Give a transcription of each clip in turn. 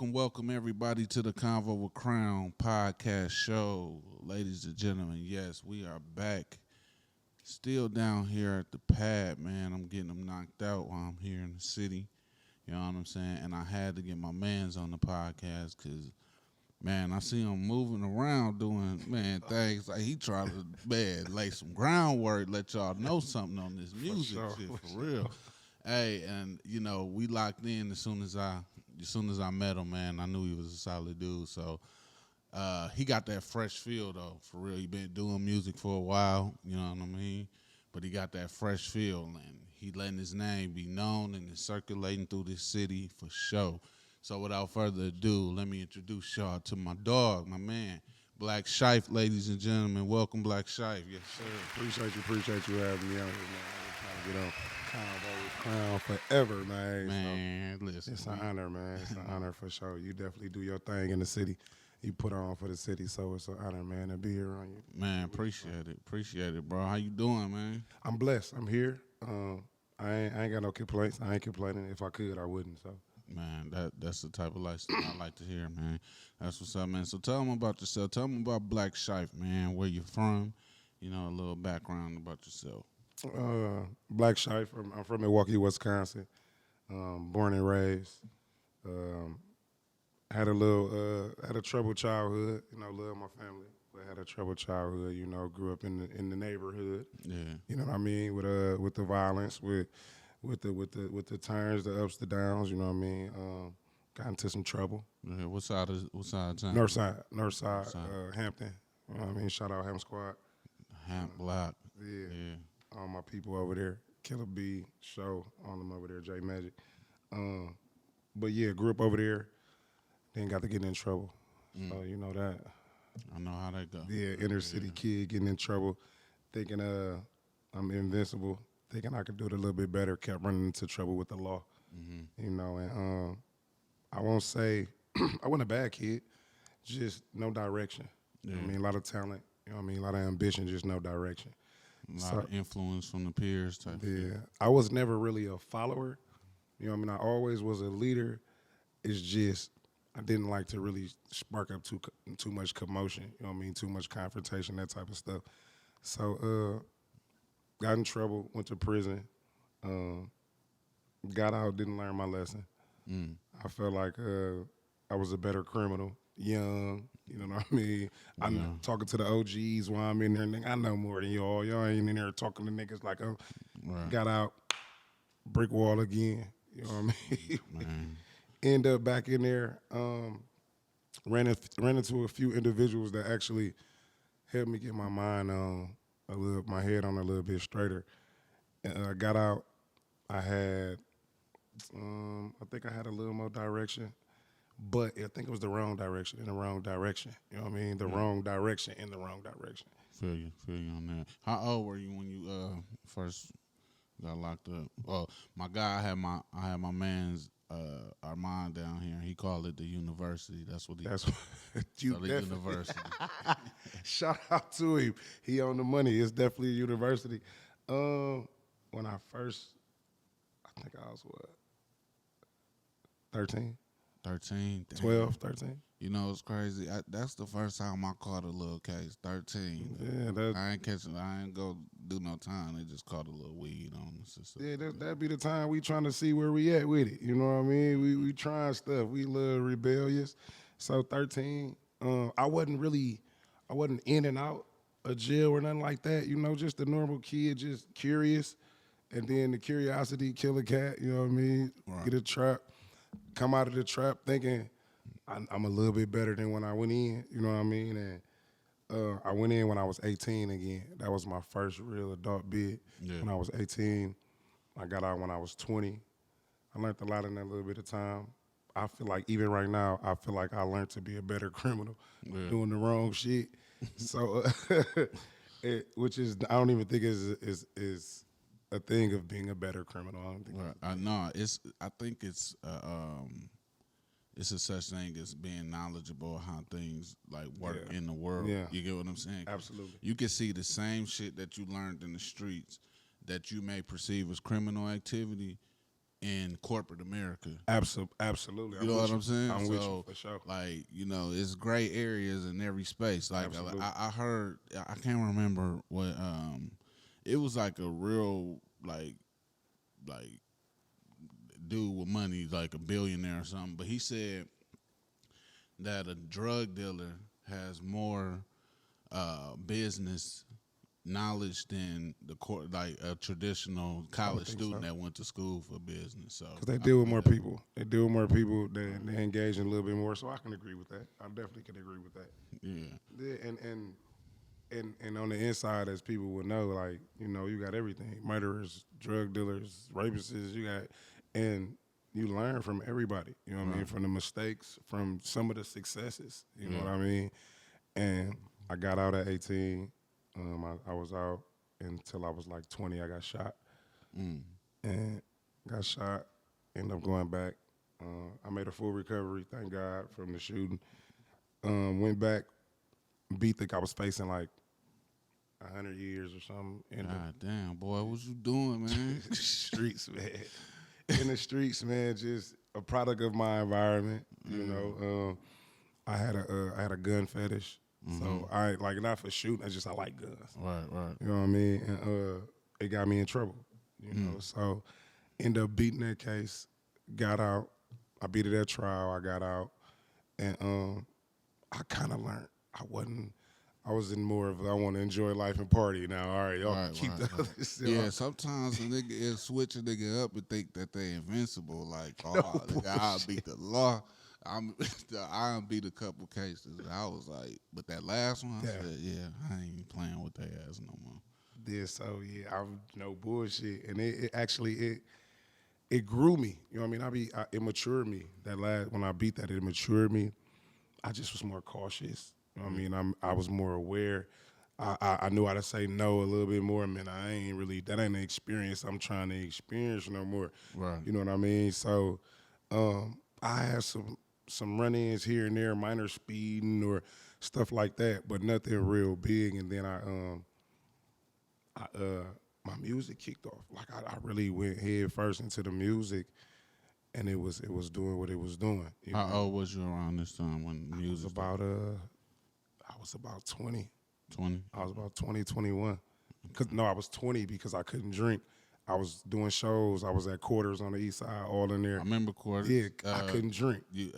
Welcome everybody to the Convo with Crown podcast show. Ladies and gentlemen, yes, we are back. Still down here at the pad, man. I'm getting them knocked out while I'm here in the city. You know what I'm saying? And I had to get my mans on the podcast because, man, I see him moving around doing, man, things like he tried to, man, lay some groundwork, let y'all know something on this music shit, for real. Hey, and you know, we locked in as soon as I met him, man. I knew he was a solid dude. So he got that fresh feel though, for real. He been doing music for a while, you know what I mean? But he got that fresh feel, and he letting his name be known and it's circulating through this city for sure. So without further ado, let me introduce y'all to my dog, my man, Blakc Shiffe, ladies and gentlemen. Welcome, Blakc Shiffe. Yes, sir. Appreciate you having me on here, man. I'm trying to get on Convo with Crown forever, man. Man, So listen. it's an honor, man. It's an honor for sure. You definitely do your thing in the city. You put on for the city, so it's an honor, man, to be here on you. Man, appreciate it, bro. How you doing, man? I'm blessed. I'm here. I ain't got no complaints. I ain't complaining. If I could, I wouldn't. So. Man, that's the type of lifestyle I like to hear, man. That's what's up, man. So tell them about yourself. Tell them about Blakc Shiffe, man. Where you from? You know, a little background about yourself. Blakc Shiffe. I'm from Milwaukee, Wisconsin. Born and raised. Had a troubled childhood. You know, love my family, but had a troubled childhood. You know, grew up in the neighborhood. Yeah. You know what I mean? With the violence, with the turns, the ups, the downs. You know what I mean? Got into some trouble. Yeah. What side of town? North side, Hampton. You know what I mean? Shout out Ham Squad. Hamp Block. Yeah. All my people over there. Killer B, Show, all them over there, J Magic. But yeah, grew up over there. Then got to get in trouble. So you know that. I know how that go. Yeah, inner city kid getting in trouble, thinking I'm invincible, thinking I could do it a little bit better. Kept running into trouble with the law. You know, and I won't say I wasn't a bad kid, just no direction. Yeah. I mean, a lot of talent. You know what I mean? A lot of ambition, just no direction. A lot of influence from the peers type. Yeah, I was never really a follower. You know what I mean? I always was a leader. It's just I didn't like to really spark up too much commotion. You know what I mean? Too much confrontation, that type of stuff. So got in trouble, went to prison, got out, didn't learn my lesson. I felt like I was a better criminal, young. You know what I mean? I'm talking to the OGs while I'm in there. Nigga, I know more than y'all. Y'all ain't in there talking to niggas like, got out, brick wall again. You know what I mean? End up back in there. Ran into a few individuals that actually helped me get my mind on my head on a little bit straighter. I got out. I had, I think I had a little more direction. But I think it was the wrong direction in the wrong direction. You know what I mean? The wrong direction in the wrong direction. Feel you on that. How old were you when you first got locked up? Well, my guy, I had my man's Armand down here. He called it the university. That's what you the university. Shout out to him. He on the money. It's definitely a university. When I think I was 13? 13. 12, 13. You know, it's crazy. That's the first time I caught a little case, 13. Yeah, I ain't go do no time. They just caught a little weed on the system. Yeah, that'd be the time we trying to see where we at with it. You know what I mean? We trying stuff. We a little rebellious. So 13, I wasn't in and out of jail or nothing like that. You know, just a normal kid, just curious. And then the curiosity kill a cat, you know what I mean? Right. Get a trap. Come out of the trap thinking I'm a little bit better than when I went in, you know what I mean? And I went in when I was 18 again. That was my first real adult bid. Yeah. When I was 18, I got out when I was 20. I learned a lot in that little bit of time. I feel like even right now, I feel like I learned to be a better criminal doing the wrong shit. So, which is I don't even think is a thing of being a better criminal. I don't think. Right. I know I think it's it's a such thing as being knowledgeable of how things like work Yeah. in the world. Yeah. You get what I'm saying? Absolutely. You can see the same shit that you learned in the streets that you may perceive as criminal activity in corporate America. Absolutely. You know what I'm saying? I'm so, with you for sure. like, it's gray areas in every space. Like, Absolutely. I heard, I can't remember what, it was like a real, like dude with money, like a billionaire or something. But he said that a drug dealer has more business knowledge than like a traditional college student that went to school for business. So Because they deal with more people. They deal with more people. They engage in a little bit more. So I can agree with that. I definitely can agree with that. Yeah. Yeah, and on the inside, as people will know, like, you got everything. Murderers, drug dealers, rapists, and you learn from everybody. You know what I mean? From the mistakes, from some of the successes. You know what I mean? And I got out at 18. I was out until I was like 20. I got shot. And got shot. Ended up going back. I made a full recovery, thank God, from the shooting. Went back, beat I was facing like 100 years or something. God damn, boy, what you doing, man? Streets, man. In the streets, man, just a product of my environment. I had a gun fetish. So I like, not for shooting, it's just I like guns. Right. You know what I mean? And it got me in trouble. So ended up beating that case, got out. I beat it at trial, I got out. And I kind of learned. I was in more of I want to enjoy life and party now. All right, y'all keep the other stuff. Yeah, sometimes a nigga is switch a nigga up and think that they invincible. Like, nigga, I'll beat the law. I beat a couple cases. I was like, but that last one, I said, yeah, I ain't even playing with their ass no more. Yeah, so yeah, I'm no bullshit, and it actually it grew me. You know what I mean? It matured me. When I beat that, it matured me. I just was more cautious. You know what I mean? I was more aware. I knew how to say no a little bit more. Man, that ain't an experience I'm trying to experience no more. Right. You know what I mean? So I had some run-ins here and there, minor speeding or stuff like that, but nothing real big. And then my music kicked off. Like I really went head first into the music, and it was doing what it was doing. How old was you around this time when music? I was about 20. 20. I was about 20, 21. I was 20 because I couldn't drink. I was doing shows. I was at Quarters on the east side, all in there. I remember Quarters. Yeah, I couldn't drink. You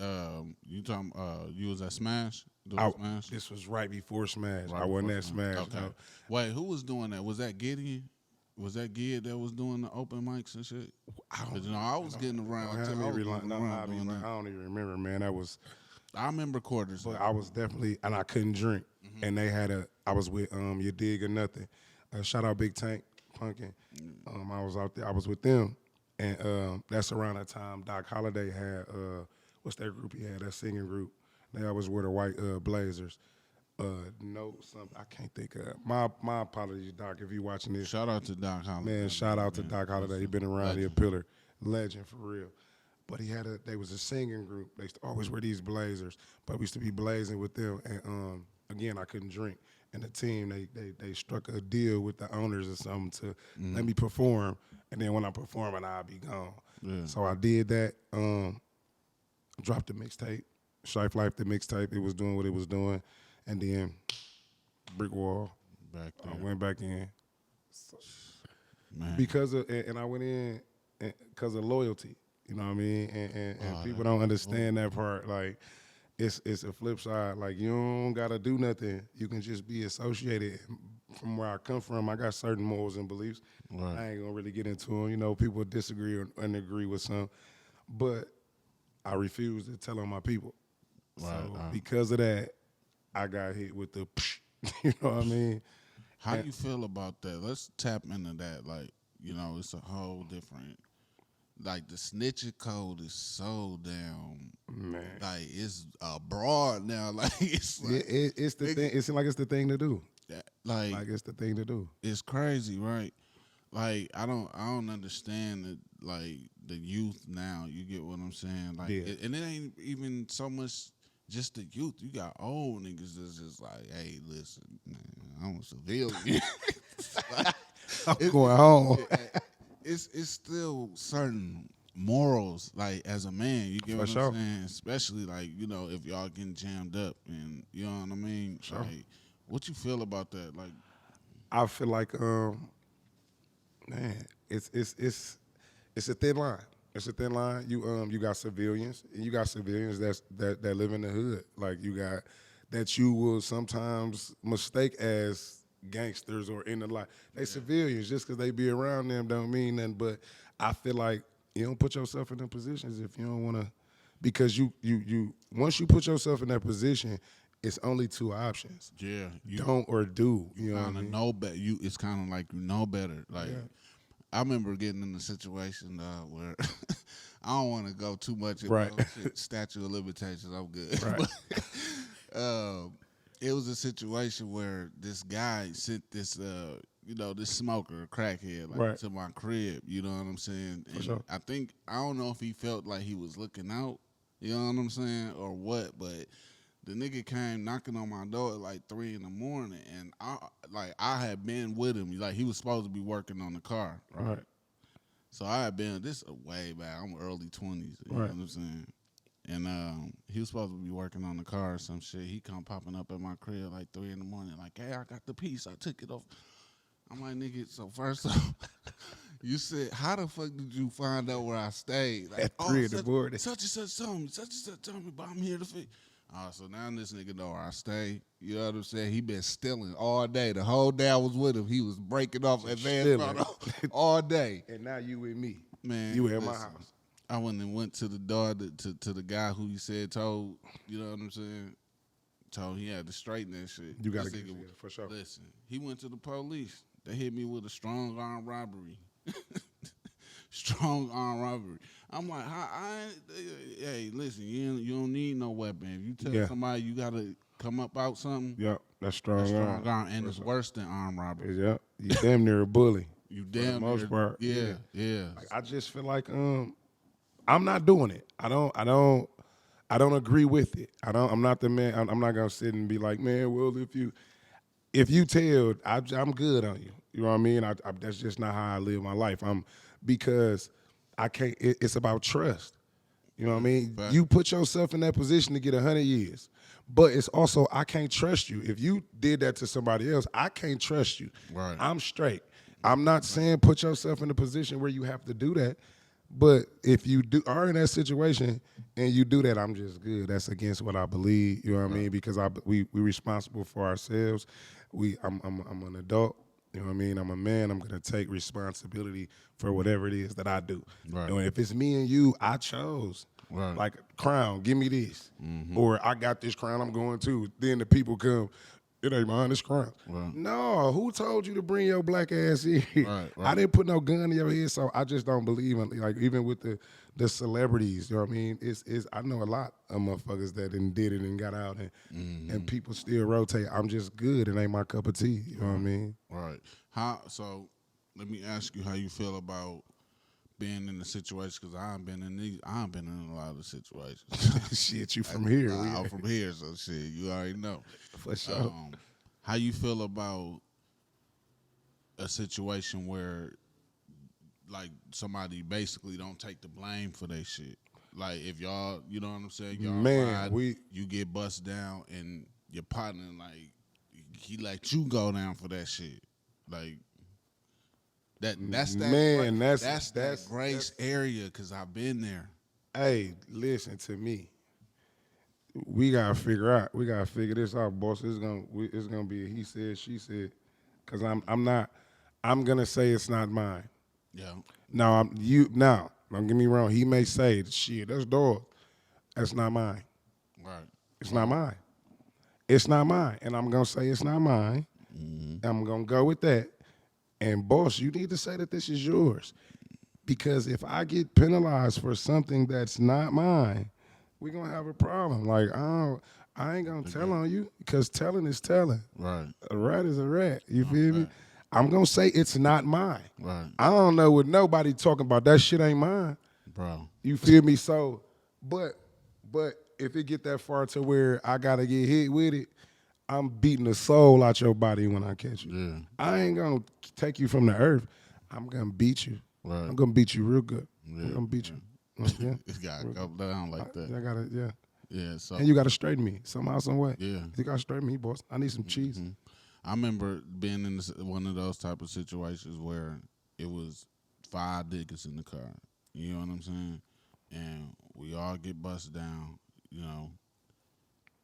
talking? You was at Smash? Smash? This was right before Smash. Right I wasn't before at Smash. Okay. No. Wait, who was doing that? Was that Gideon? Was that Gid that was doing the open mics and shit? I was getting around. I don't even remember, man. I remember Quarters. But I was definitely, and I couldn't drink. And they had I was with You Dig or Nothing. Shout out Big Tank, Punkin. I was out there. I was with them. And that's around that time Doc Holliday had, what's that group he had, that singing group? They always wore the white blazers. Something I can't think of. My apologies, Doc, if you watching this. Shout out to Doc Holliday. Man, shout out to Doc Holliday. He been around here, pillar, legend for real. But they was a singing group. They used to always wear these blazers, but we used to be blazing with them. And again, I couldn't drink. And the team, they struck a deal with the owners or something to let me perform. And then when I'm performing, I'll be gone. Yeah. So I did that. Dropped the mixtape. Shiffe Life, the mixtape. It was doing what it was doing. And then brick wall. Back there. I went back in. Man. And I went in because of loyalty. You know what I mean? And people don't understand that part. Like, it's a flip side. Like, you don't gotta do nothing. You can just be associated. From where I come from, I got certain morals and beliefs. Right. I ain't gonna really get into them. People disagree and agree with some, but I refuse to tell on my people. Right. So because of that, I got hit with the, you know what I mean? How you feel about that? Let's tap into that. Like, it's a whole different. Like, the snitching code is so damn, man. Like, it's broad now. Like, it's the thing. It seems like it's the thing to do. Like it's the thing to do. It's crazy, right? like I don't understand the youth now. You get what I'm saying? Like, Yeah. and it ain't even so much just the youth. You got old niggas that's just like, hey, listen, man, I'm a civilian. Like, I'm it, going home. it's still certain morals, like as a man. You get For what sure. I'm saying? Especially like if y'all getting jammed up, and you know what I mean. Sure. Like, what you feel about that? Like, I feel like man, it's a thin line. It's a thin line. You got civilians, and you got civilians that live in the hood. Like you got that you will sometimes mistake as gangsters or in the life. They civilians just because they be around them don't mean nothing. But I feel like you don't put yourself in them positions if you don't want to, because you once you put yourself in that position, it's only two options: yeah, you don't or do. You know what I kind of mean? know better. It's kind of like you know better. Like, Yeah. I remember getting in a situation where I don't want to go too much into Right. statute of limitations. I'm good. Right. But, it was a situation where this guy sent this, this smoker, a crackhead, like Right. to my crib. You know what I'm saying? And sure. I don't know if he felt like he was looking out. You know what I'm saying, or what? But the nigga came knocking on my door at like 3 in the morning, and I had been with him. Like, he was supposed to be working on the car, Right. so I had been this way back. I'm early 20s. You know Right. what I'm saying? And he was supposed to be working on the car or some shit. He come popping up at my crib like 3 in the morning, like, hey, I got the piece. I took it off. I'm like, nigga, so first off, you said, how the fuck did you find out where I stayed? Like, At 3 in the such, morning. such and such told me, such and such told me, but I'm here to fix. Oh, so now this nigga know where I stay. You know what I'm saying? He been stealing all day. The whole day I was with him, he was breaking off advance Stealing. photo all day. And now you with me. Man, You at my listen, house. I went to the door to the guy who you said told, you know what I'm saying? Told he had to straighten that shit. You gotta This get it nigga- together, for sure. Listen, he went to the police. They hit me with a strong arm robbery. Strong arm robbery. I'm like, hey, listen, you don't need no weapon. If you tell Yeah. somebody you gotta come up out something, Yep, that's strong. that's strong arm, and it's worse than arm robbery. Yep, you damn near a bully. You the damn most near, part, yeah. Like, I just feel like I'm not doing it. I don't agree with it. I'm not the man. I'm not gonna sit and be like, man, well, if you tell, I'm good on you. You know what I mean? That's just not how I live my life. Because I can't. It's about trust. You know what I mean? Fact. You put yourself in that position to get 100 years, but it's also I can't trust you. If you did that to somebody else, I can't trust you. Right. I'm straight. I'm not saying put yourself in a position where you have to do that, but if you are in that situation and you do that, I'm just good. That's against what I believe. You know what I mean? Because we responsible for ourselves. I'm an adult. You know what I mean? I'm a man. I'm gonna take responsibility for whatever it is that I do. Right. And if it's me and you, I chose. Right. Like, crown, give me this, or I got this crown. I'm going to. Then the people come. It ain't mine, it's crown. Right. No, who told you to bring your black ass here? Right. I didn't put no gun in your head, so I just don't believe in, like, even with the celebrities, you know what I mean? It's I know a lot of motherfuckers that did it and got out, and people still rotate. I'm just good. It ain't my cup of tea. You know what I mean? Right. So let me ask you how you feel about being in the situation, because I've been in a lot of situations. Shit, you from here? I'm from here, so shit, you already know. For sure. How you feel about a situation where, like, somebody basically don't take the blame for their shit? Like, if y'all, you know what I'm saying, y'all Man, ride, you get bust down, and your partner, like, he let you go down for that shit. Like, that's that. Man, that's that grace area, because I've been there. Hey, listen to me. We gotta figure this out, boss. It's gonna be a he said, she said. Cause I'm gonna say it's not mine. Yeah. Now don't get me wrong. He may say, shit, that's dog. That's not mine. Right. It's not mine. It's not mine. And I'm gonna say it's not mine. I'm gonna go with that. And boss, you need to say that this is yours. Because if I get penalized for something that's not mine, we're gonna have a problem. Like, I ain't gonna tell on you, because telling is telling. Right. A rat is a rat. You feel me? I'm gonna say it's not mine. Right. I don't know what nobody talking about. That shit ain't mine. Bro. You feel me? So, but if it get that far to where I gotta get hit with it, I'm beating the soul out your body when I catch you. Yeah. I ain't gonna take you from the earth. I'm gonna beat you. Right. I'm gonna beat you real good. Yeah. I'm gonna beat you. Yeah. It's gotta go down like that. I gotta, yeah. Yeah. So And you gotta straighten me somehow, some way. yeah. You gotta straighten me, boss. I need some cheese. I remember being in one of those type of situations where it was 5 niggas in the car. You know what I'm saying? And we all get bust down. You know,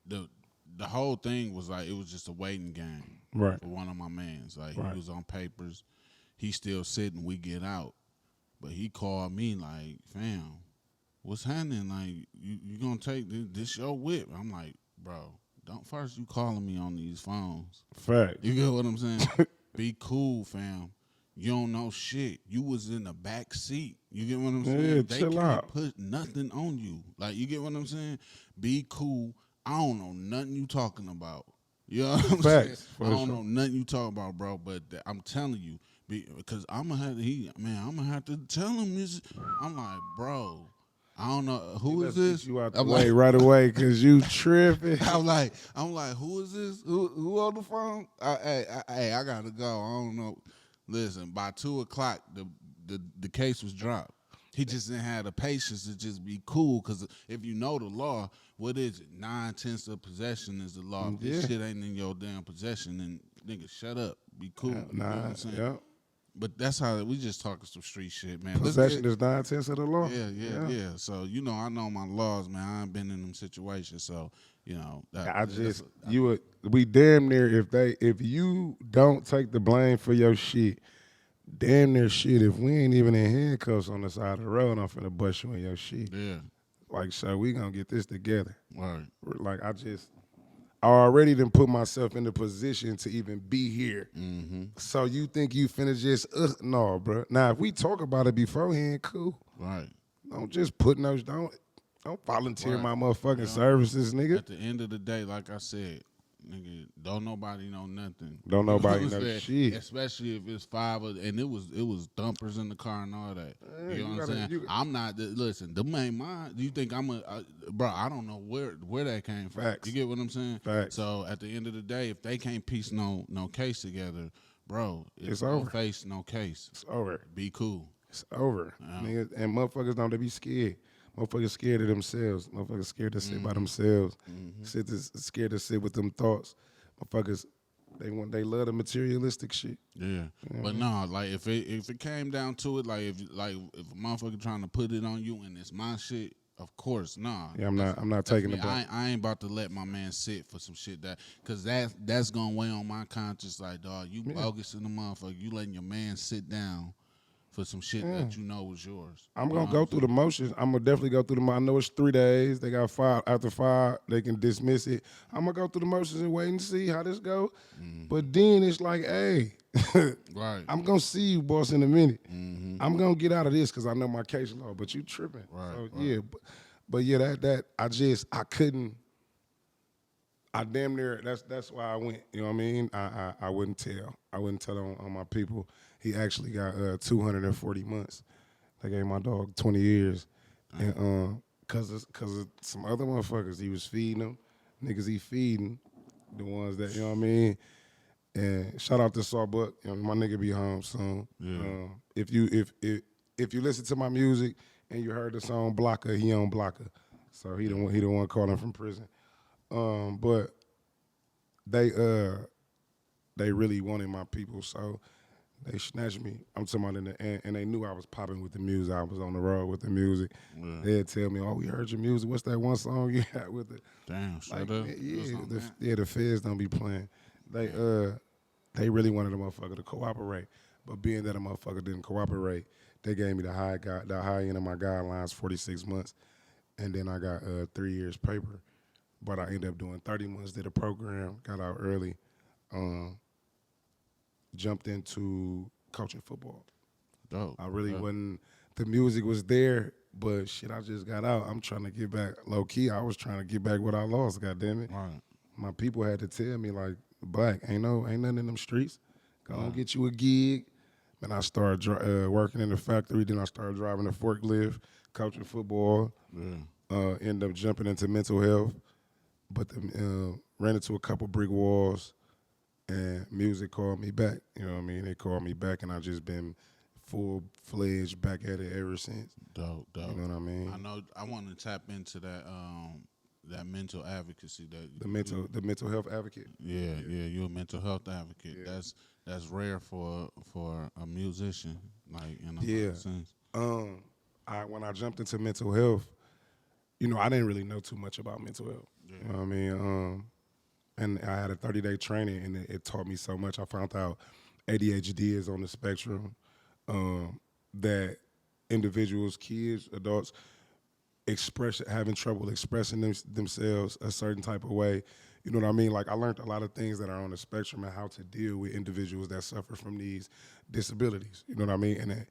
the whole thing was like it was just a waiting game Right. for one of my mans. Like Right. he was on papers, he still sitting. We get out, but he called me like, "Fam, what's happening? Like you gonna take this your whip?" I'm like, "Bro, don't first you calling me on these phones." Fact. You get what I'm saying? Be cool, fam. You don't know shit. You was in the back seat. You get what I'm saying? Yeah, They chill can't out. put nothing on you. Like, you get what I'm saying? Be cool. I don't know nothing you talking about. You know what I'm saying? Facts, I for don't sure. know nothing you talking about, bro. But I'm telling you, because I'm gonna have to tell him this. I'm like, bro, I don't know who is Let's this. get you out the I'm way like, right away because you tripping. I'm like, who is this? Who on the phone? I gotta go. I don't know. Listen, by 2:00, the case was dropped. He just didn't have the patience to just be cool. Because if you know the law, what is it? 9/10 of possession is the law. If this shit ain't in your damn possession, then nigga, shut up. Be cool. You know what I'm saying? Yeah. But that's how we just talking some street shit, man. Possession is 9/10 of the law. Yeah. So I know my laws, man. I ain't been in them situations, so We damn near if you don't take the blame for your shit, damn near shit. If we ain't even in handcuffs on the side of the road, I'm finna bust you in your shit. Yeah, Like, so we gonna get this together. right. Like I already done put myself in the position to even be here. Mm-hmm. So you think you finna just no, bro. Now if we talk about it beforehand, cool. Right. Don't just put those don't volunteer Right. my motherfucking services, nigga. At the end of the day, like I said, nigga, don't nobody know nothing. Don't You nobody what I'm know saying? shit. Especially if it's 5 and it was dumpers in the car and all that. Yeah, You know what I'm saying? I'm not. Listen, them ain't mine. Do you think bro? I don't know where that came from. Facts. You get what I'm saying? Facts. So at the end of the day, if they can't piece no case together, bro, It's no over. face, no case. It's over. Be cool. It's over. Nigga, and motherfuckers don't they be scared. Motherfuckers scared of themselves. Motherfuckers scared to sit by themselves. Scared to sit with them thoughts. Motherfuckers, they love the materialistic shit. Yeah, but no, like if it came down to it, like if a motherfucker trying to put it on you and it's my shit, of course, nah. Yeah, I'm not taking me. the blame. I ain't about to let my man sit for some shit cause that's gonna weigh on my conscience. Like, dog, you bogus in the motherfucker. You letting your man sit down for some shit that you know was yours. I'm gonna go through the motions. I'm gonna definitely go through the. I know it's 3 days. They got 5 after 5. They can dismiss it. I'm gonna go through the motions and wait and see how this go. But then it's like, hey, Right. I'm gonna see you, boss, in a minute. Mm-hmm. I'm gonna get out of this because I know my case law. But you tripping. Right, So, right. yeah, but yeah, that I couldn't. I damn near. That's why I went. You know what I mean? I wouldn't tell. I wouldn't tell on my people. He actually got 240 months. They gave my dog 20 years, and cause of some other motherfuckers he was feeding them, niggas he feeding, the ones that you know what I mean. And shout out to Sawbuck, you know, my nigga be home soon. Yeah. If you listen to my music and you heard the song Blocker, he on Blocker, so he the one calling from prison. But they really wanted my people, so they snatched me. I'm talking about and they knew I was popping with the music. I was on the road with the music. Yeah. They'd tell me, "Oh, we heard your music. What's that one song you had with it?" Damn, shut Like, up. the feds don't be playing. They really wanted a motherfucker to cooperate, but being that a motherfucker didn't cooperate, they gave me the high end of my guidelines, 46 months, and then I got 3 years paper. But I ended up doing 30 months, did a program, got out early, jumped into coaching football. Dope. I really wasn't, the music was there, but shit, I just got out. I'm trying to get back. Low key, I was trying to get back what I lost, goddamn it. Right. My people had to tell me, like, Blakc, ain't nothing in them streets. Go on, get you a gig. And I started working in the factory. Then I started driving a forklift, coaching football. Ended up jumping into mental health, but ran into a couple brick walls, and music called me back. You know what I mean? They called me back, and I just been full-fledged back at it ever since. Dope. You know what I mean? I know. I want to tap into that that mental advocacy that the mental health advocate. Yeah, you're a mental health advocate. Yeah. That's rare for a musician, like in a Yeah. sense. When I jumped into mental health, you know, I didn't really know too much about mental health. Yeah. You know what I mean? And I had a 30-day training, and it taught me so much. I found out ADHD is on the spectrum, that individuals, kids, adults, having trouble expressing themselves a certain type of way. You know what I mean? Like, I learned a lot of things that are on the spectrum and how to deal with individuals that suffer from these disabilities. You know what I mean? And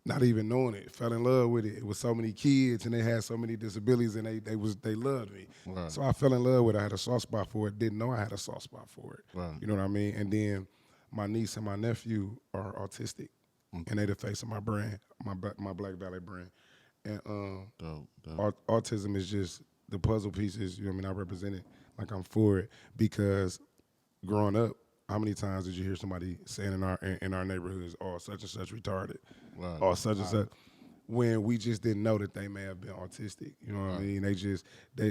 not even knowing it, fell in love with it. It was so many kids and they had so many disabilities, and they loved me. Right. So I fell in love with it. I had a soft spot for it. Didn't know I had a soft spot for it. Right. You know what I mean? And then my niece and my nephew are autistic, and they the face of my brand, my Black Ballet brand. And Dope. autism is just the puzzle pieces. You know what I mean? I represent it like I'm for it, because growing up, how many times did you hear somebody saying in our neighborhoods, "Oh, such and such retarded," Right. or such and such, when we just didn't know that they may have been autistic. You know what I mean? They just they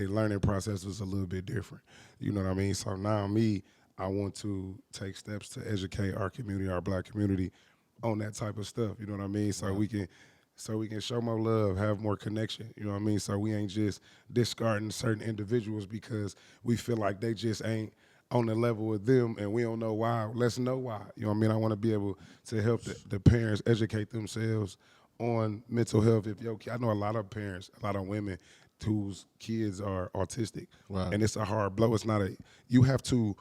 learning process was a little bit different. You know what I mean? So now I want to take steps to educate our community, our Black community, on that type of stuff. You know what I mean? So we can show more love, have more connection. You know what I mean? So we ain't just discarding certain individuals because we feel like they just ain't on the level with them, and we don't know why. Let's know why. You know what I mean? I want to be able to help the parents educate themselves on mental health. I know a lot of parents, a lot of women whose kids are autistic, Right. and it's a hard blow. It's not you have to.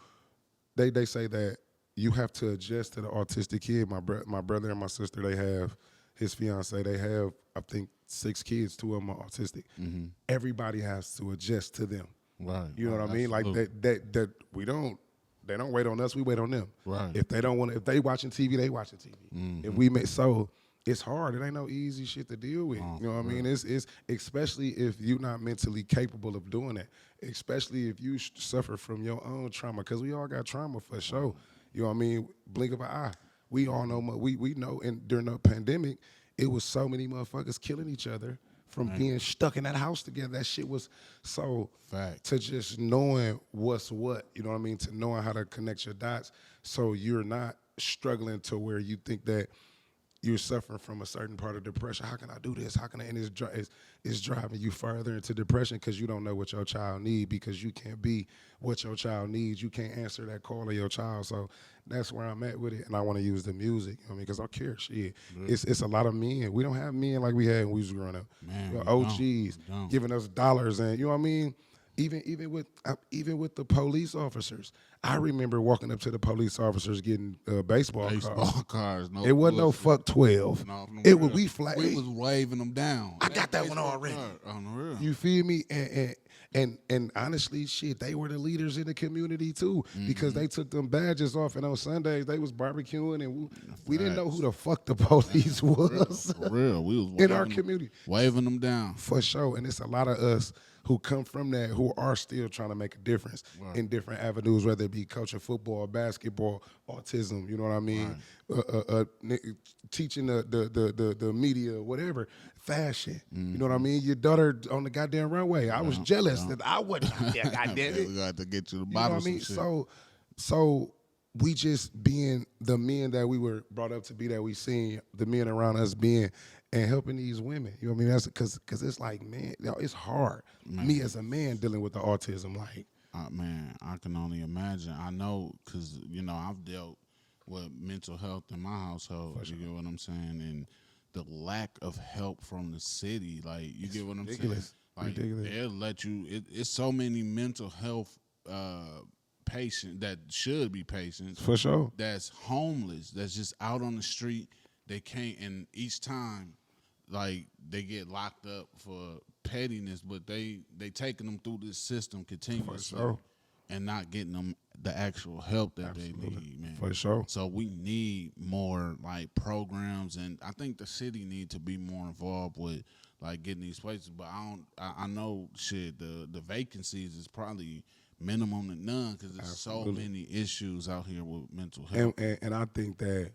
They say that you have to adjust to the autistic kid. My brother and my sister, they have his fiance. They have, I think, 6 kids. 2 of them are autistic. Mm-hmm. Everybody has to adjust to them. Right. You know what I mean? Like that we don't. They don't wait on us. We wait on them. Right. If they watching TV, they watching TV. Mm-hmm. If we make so. It's hard. It ain't no easy shit to deal with. You know what I mean? It's especially if you're not mentally capable of doing that. Especially if you suffer from your own trauma, because we all got trauma for sure. You know what I mean? Blink of an eye. We all know. We know. And during the pandemic, it was so many motherfuckers killing each other from being stuck in that house together. That shit was so. Fact. To just knowing what's what. You know what I mean? To knowing how to connect your dots, so you're not struggling to where you think that you're suffering from a certain part of depression. How can I do this? How can I? And it's driving you further into depression because you don't know what your child needs, because you can't be what your child needs. You can't answer that call of your child. So that's where I'm at with it. And I want to use the music, you know what I mean? Because I care. Shit. It's a lot of men. We don't have men like we had when we was growing up. Man, OGs giving us dollars, and you know what I mean? Even with the police officers, I remember walking up to the police officers getting baseball cards. No, it wasn't no fuck 12. No, it was we flag. We was waving them down. I got that one already. On the real. You feel me? And honestly, shit, they were the leaders in the community too, because they took them badges off, and on Sundays they was barbecuing, and we didn't know who the fuck the police was. For real, we was in our community, waving them down for sure. And it's a lot of us who come from that, who are still trying to make a difference in different avenues, whether it be coaching football, basketball, autism, you know what I mean? Teaching the media, whatever, fashion, you know what I mean? Your daughter on the goddamn runway. I was jealous that I wasn't out there, goddamn it. We got to get to the You know bottom what I mean? of some shit. So we just being the men that we were brought up to be, that we seen the men around us being, and helping these women. You know what I mean? That's because it's like, man, it's hard. Me as a man dealing with the autism, like. Man, I can only imagine. I know because, you know, I've dealt with mental health in my household. You get what I'm saying? And the lack of help from the city, like, you get what I'm saying? Like, they'll let you, it's so many mental health patients that should be patients. For sure. That's homeless, that's just out on the street. They can't, and each time, like, they get locked up for pettiness, but they taking them through this system continuously and not getting them the actual help that Absolutely. they need, man. For sure. So we need more like programs, and I think the city need to be more involved with like getting these places. But I don't. I know shit. The vacancies is probably minimum to none because there's so Absolutely. many issues out here with mental And, health. and I think that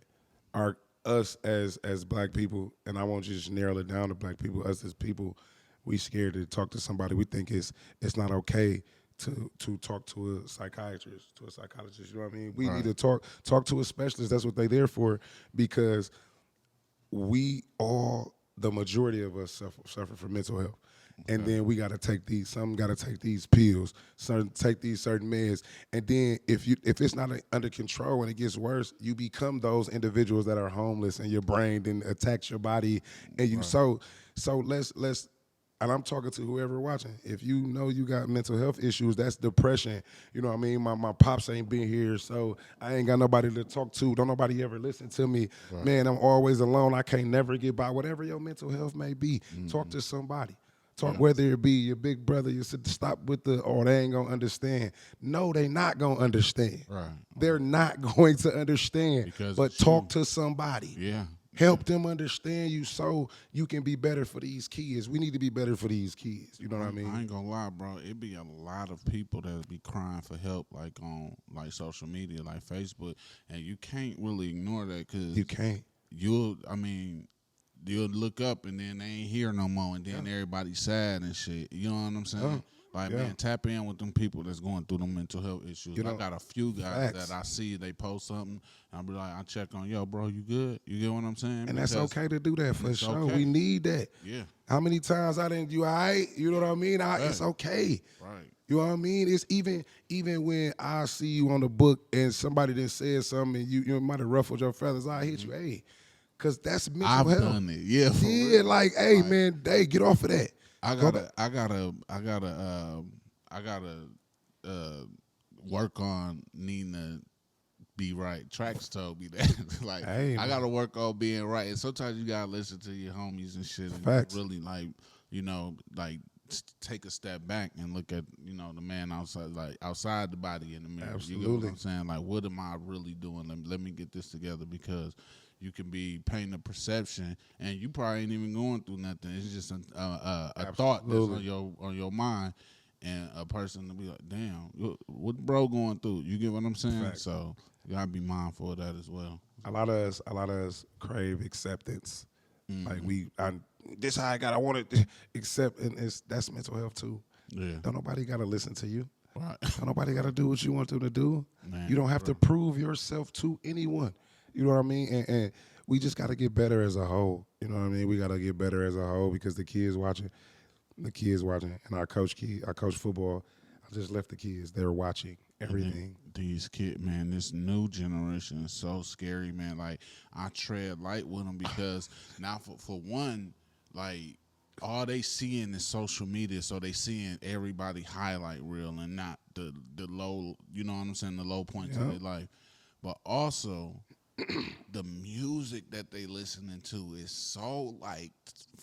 our us as black people, and I won't just narrow it down to black people, us as people, we scared to talk to somebody. We think it's not okay to talk to a psychiatrist, to a psychologist. You know what I mean? We need Right. to talk to a specialist. That's what they there for, because we all, the majority of us suffer from mental health. And then we got to take these. Some got to take these pills. Some take these certain meds. And then if it's not under control and it gets worse, you become those individuals that are homeless, and your brain then attacks your body. And you Right. so let's. And I'm talking to whoever watching. If you know you got mental health issues, that's depression. You know what I mean? My pops ain't been here, so I ain't got nobody to talk to. Don't nobody ever listen to me. Right. Man, I'm always alone. I can't never get by. Whatever your mental health may be, talk to somebody. Talk, whether it be your big brother, you said stop with the, oh, they ain't gonna understand. No, they not gonna understand. Right. They're not going to understand. Because but it's talk you. to somebody. Yeah. Help them understand you so you can be better for these kids. We need to be better for these kids. You know what I mean? I ain't gonna lie, bro. It be a lot of people that be crying for help, like on like social media, like Facebook, and you can't really ignore that because You can't. I mean, you'll look up and then they ain't here no more, and then everybody's sad and shit. You know what I'm saying? Like, Yeah. man, tap in with them people that's going through them mental health issues. You know, I got a few guys facts. that I see, they post something, I'll be like, I check on, yo, bro, you good? You get what I'm saying? And that's Because okay to do that for it's sure. okay. We need that. Yeah, How many times I didn't, you all right? You know what I mean? It's okay. right. You know what I mean? It's even when I see you on the book and somebody done said something and you might have ruffled your feathers, I hit you, hey, because that's mental I've health. done it. Yeah, for Yeah, real. like, hey, man, hey, get off of that. I Go back. gotta work on needing to be right. Tracks told me that. Like, Hey, I man. gotta work on being right. And sometimes you gotta listen to your homies and shit, and Facts. really like, like take a step back and look at the man outside the body in the mirror. You get what Absolutely. I'm saying? Like, what am I really doing? Let me get this together, because you can be painting a perception, and you probably ain't even going through nothing. It's just a thought that's Absolutely. on your mind, and a person to be like, "Damn, what bro going through?" You get what I'm saying? Facts. So you gotta be mindful of that as well. A lot of us crave acceptance. Like this how I want it, accept, and that's mental health too. Yeah, Don't nobody gotta listen to you. right. Don't nobody gotta do what you want them to do. Man, You don't have to prove yourself to anyone. You know what I mean? And we just gotta get better as a whole. You know what I mean? We gotta get better as a whole because the kids watching, and I coach football. I just left the kids. They're watching everything. These kids, man, this new generation is so scary, man. Like, I tread light with them because now, for one, like, all they seeing is social media, so they seeing everybody highlight reel and not the low, you know what I'm saying, the low points of their life. But also, the music that they listening to is so like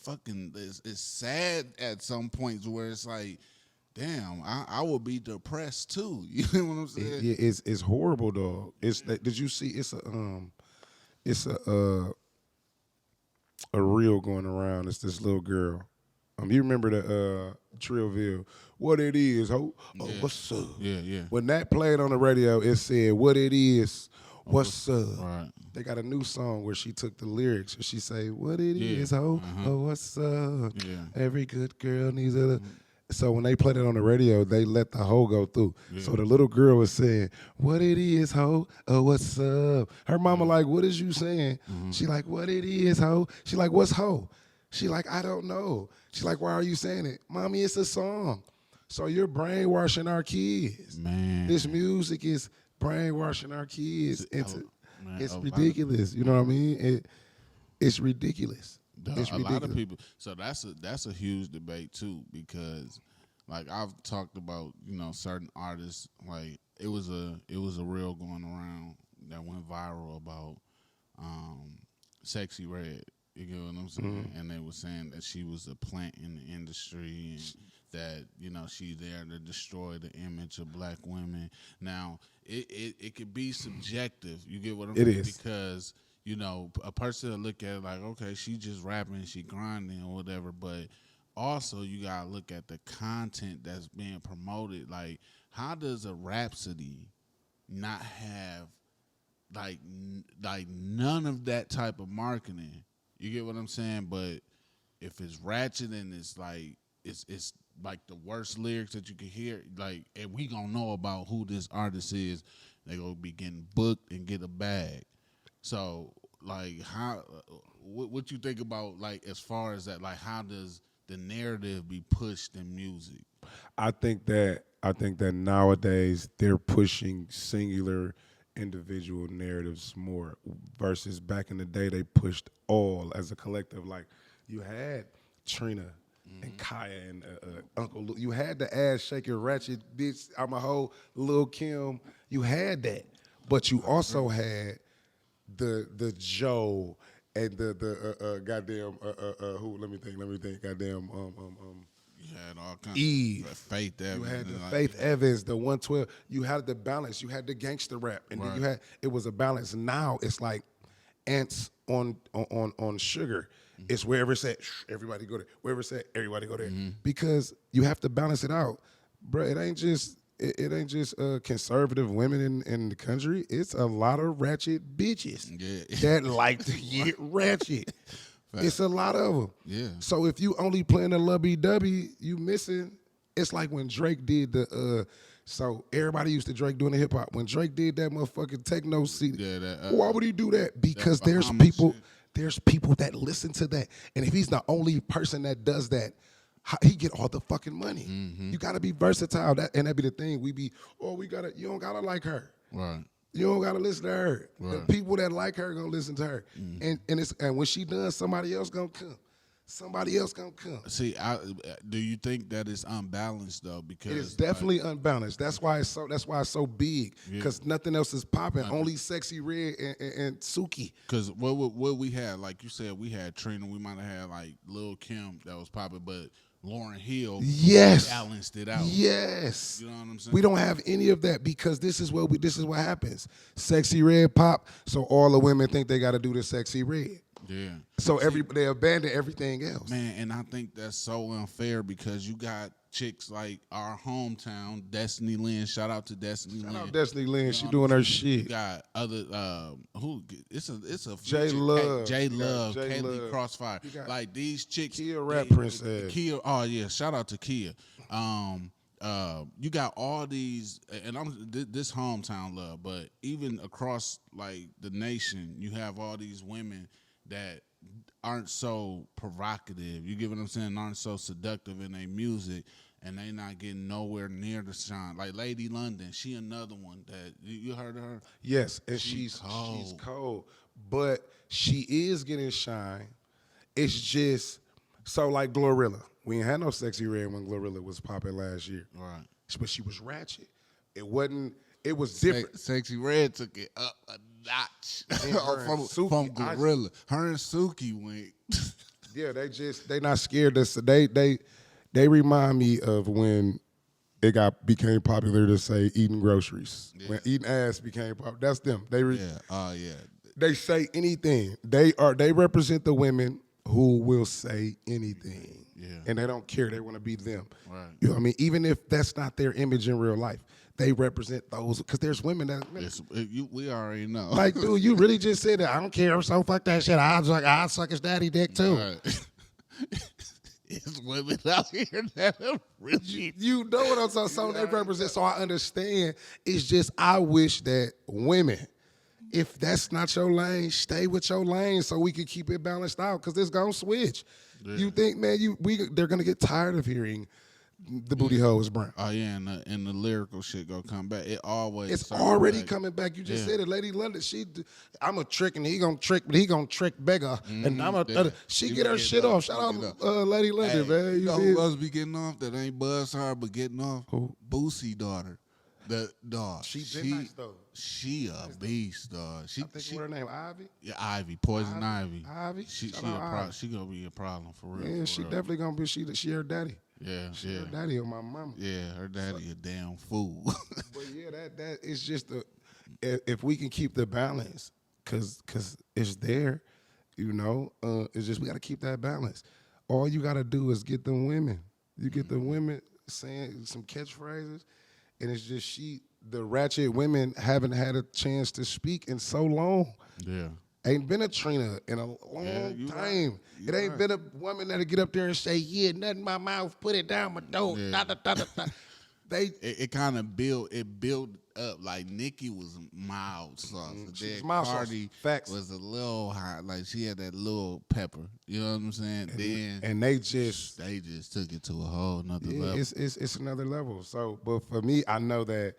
fucking. It's sad at some points where it's like, damn, I would be depressed too. You know what I'm saying? Yeah, it's horrible, dog. Did you see? It's a reel going around. It's this little girl. You remember the Trillville? What it is, ho? Oh, Yeah. what's up? Yeah. When that played on the radio, it said, "What it is, what's up?" Right. They got a new song where she took the lyrics and she say, "What it Yeah. is, ho? Oh, what's up? Yeah. Every good girl needs a." So when they played it on the radio, they let the hoe go through. Yeah. So the little girl was saying, "What it is, ho? Oh, what's up?" Her mama like, "What is you saying?" She like, "What it is, ho?" She like, "What's ho?" She like, "I don't know." She like, "Why are you saying it?" "Mommy, it's a song." So you're brainwashing our kids. Man. This music is brainwashing our kids into. Man, It's a lot of- ridiculous. You know what I mean? It's ridiculous. It's a ridiculous. lot of people. So that's a huge debate too, because like I've talked about, certain artists. Like it was a reel going around that went viral about Sexy Red. You get what I'm saying? And they were saying that she was a plant in the industry, and that she's there to destroy the image of black women. Now it could be subjective. You get what I'm saying? It is. Because a person will look at it like, okay, she just rapping, she grinding or whatever, but also you gotta look at the content that's being promoted. Like, how does a Rhapsody not have like none of that type of marketing? You get what I'm saying? But if it's ratchet and it's like it's like the worst lyrics that you can hear, like, and we gonna know about who this artist is, they gonna be getting booked and get a bag. So like, how what you think about, like, as far as that, like, how does the narrative be pushed in music? I think that nowadays they're pushing singular individual narratives more versus back in the day they pushed all as a collective. Like, you had Trina and Kaya and Uncle Luke. You had the ass shaking ratchet bitch. I'm a hoe, Lil Kim. You had that, but you also had the Joe and the goddamn who? Let me think. Goddamn You had all kinds Eve. of Faith Evans. You had the like, Faith Evans, the 112. You had the balance. You had the gangster rap, and then Right. it was a balance. Now it's like ants on sugar. It's wherever it's at, everybody go there. Wherever it's at, everybody go there. Because you have to balance it out, bro. It ain't just conservative women in the country. It's a lot of ratchet bitches that like to get ratchet. It's a lot of them. Yeah. So if you only playing the lovey-dovey, you missing. It's like when Drake did the. So everybody used to Drake doing the hip hop. When Drake did that motherfucking techno CD, why would he do that? Because there's people. shit. There's people that listen to that, and if he's the only person that does that, he get all the fucking money. You gotta be versatile. That be the thing. You don't gotta like her. Right. You don't gotta listen to her. The Right. people that like her gonna listen to her. And when she done, somebody else gonna come. See, do you think that it's unbalanced though? Because It is definitely unbalanced. That's why it's so big. Because nothing else is popping. Only Sexy Red and Suki. Because what we had, like you said, we had Trina. We might have had like Lil Kim that was popping, but Lauryn Hill balanced it out. Yes. You know what I'm saying? We don't have any of that because this is what happens. Sexy Red pop, so all the women think they got to do the Sexy Red. Yeah. So they abandon everything else. Man, and I think that's so unfair because you got chicks like our hometown, Destiny Lynn. Shout out to Destiny Lynn. Shout out Destiny Lynn. You She know doing what I'm her saying? You shit. got other it's a J feature. Love. J You got Love, J Kaylee Love. Crossfire. You got Like these chicks. Kia Rap Princess. Kia. Oh yeah, shout out to Kia. You got all these, and this hometown love, but even across like the nation, you have all these women that aren't so provocative. You get what I'm saying? Aren't so seductive in their music, and they not getting nowhere near the shine. Like Lady London, she another one that you heard of her. Yes, and she's cold, but she is getting shine. It's just so like Glorilla. We ain't had no Sexy Red when Glorilla was popping last year. Right. But she was ratchet. It wasn't. It was different. Sexy Red took it up a notch from Suki, Gorilla. Her and Suki went. Yeah, they not scared. They remind me of when it became popular to say eating groceries. Yeah. When eating ass became popular, that's them. Yeah. They say anything. They represent the women who will say anything. Yeah. And they don't care. They want to be them. Right. You know what I mean? Even if that's not their image in real life, they represent those. Because there's women that we already know. like, dude, you really just said that. I don't care. So fuck that shit. I'd suck his daddy dick too. Right. It's women out here that are really. You know what I'm saying? So they represent. So I understand. It's just I wish that women, if that's not your lane, stay with your lane so we can keep it balanced out because it's gonna switch. Yeah. You think, man, they're gonna get tired of hearing the booty hole is brown. Oh yeah, and the lyrical shit gonna come back. It's already coming back. You just said it, Lady London. I'm a trick and he gonna trick, but he gonna trick bigger. And she get her shit off. Shout out Lady London, man. You know who else be getting off that ain't Buzz hard but getting off? Who? Boosie daughter. The dog. She been nice though. She a beast, dog. I think what her name, Ivy. Yeah, Ivy, Poison Ivy. Ivy. She gonna be a problem for real. Yeah, she definitely gonna be. She her daddy. Yeah, She, yeah. her daddy on my mama. Yeah, her daddy a damn fool. But yeah, that it's just if we can keep the balance, cause it's there, it's just we got to keep that balance. All you got to do is get them women. You get the women saying some catchphrases, and it's just the ratchet women haven't had a chance to speak in so long. Yeah. Ain't been a Trina in a Yeah, long you time. right. You It ain't right. been a woman that'll get up there and say, yeah, nothing in my mouth, put it down my throat. Yeah. Da, da, da, da, da. They It kind of built up. Like Nicki was mild sauce, and she was then mild sauce. Cardi Facts. was a little hot. Like she had that little pepper. You know what I'm saying? Then and they just took it to a whole nother yeah, level. it's another level. So, but for me, I know that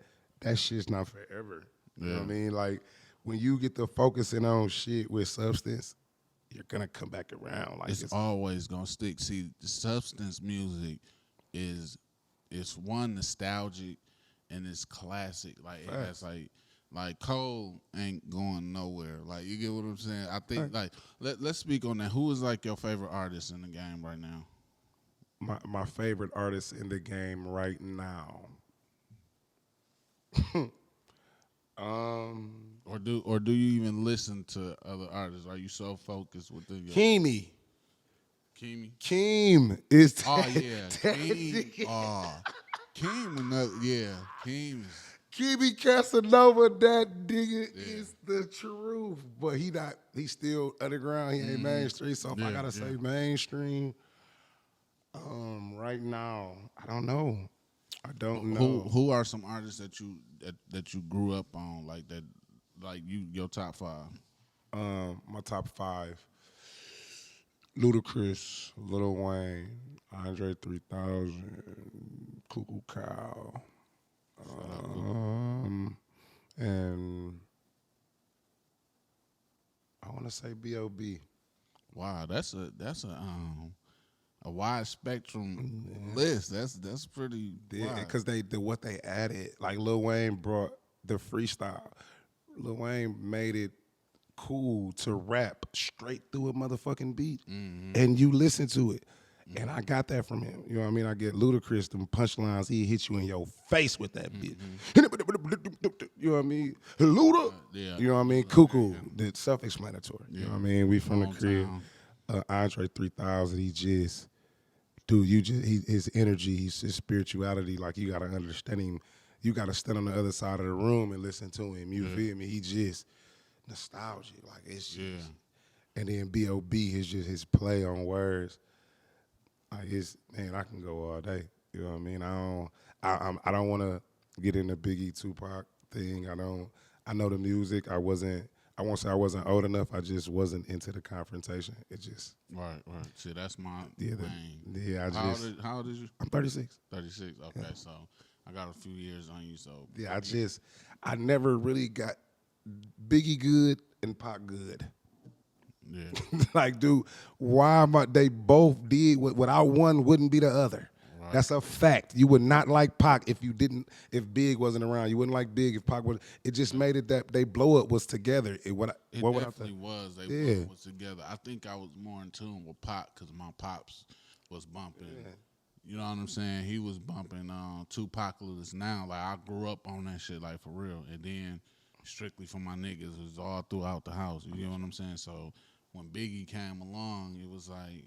shit's not forever. You know what I mean? Like when you get to focusing on shit with substance, you're gonna come back around. Like It's always gonna stick. See, the substance music is one nostalgic and it's classic. Like it has like Cole ain't going nowhere. Like you get what I'm saying? I think like let's speak on that. Who is like your favorite artist in the game right now? my favorite artist in the game right now. Or do you even listen to other artists? Are you so focused within your Keemy. Keemy? Keem is Oh that, yeah, that Keem. nigga. Oh, Keem. Keem is. Keemy Casanova, that nigga is the truth. But he's still underground. He ain't mainstream. So if I gotta say mainstream, right now, I don't know. I don't know. Who are some artists that you grew up on like that, like your top five? My top five: Ludacris, Lil Wayne, Andre 3000, Cuckoo Cow, and I want to say B.O.B. Wow, that's a wide spectrum list. That's pretty Yeah, wide. because what they added, like Lil Wayne brought the freestyle. Lil Wayne made it cool to rap straight through a motherfucking beat, and you listen to it. And I got that from him. You know what I mean? I get Ludacris, them punchlines. He hit you in your face with that bitch. You know what I mean? Luda. Yeah. You know what I mean? Cuckoo. It's self-explanatory. You know what I mean? We from the crib. Andre 3000. His energy, his spirituality. Like you gotta understand him. You gotta stand on the other side of the room and listen to him. You feel me? He just nostalgic. Like it's just. And then B.O.B. is just his play on words. Like I can go all day. You know what I mean? I don't want to get in the Biggie Tupac thing. I know the music. I won't say I wasn't old enough. I just wasn't into the confrontation. It just Right. See, that's my lane. yeah. How old is you? I'm 36. 36. Okay, so I got a few years on you. So Yeah, I never really got Biggie good and Pac good. yeah. Like, dude, why am I? They both did without one wouldn't be the other. Right. That's a fact. You would not like Pac if Big wasn't around. You wouldn't like Big if Pac was. It just made it that they blow up was together. It definitely was. They blow up was together. I think I was more in tune with Pac because my pops was bumping. Yeah. You know what I'm saying? He was bumping Tupac-less now. Like I grew up on that shit, like for real. And then strictly for my niggas, it was all throughout the house. You know what I'm saying? So when Biggie came along, it was like,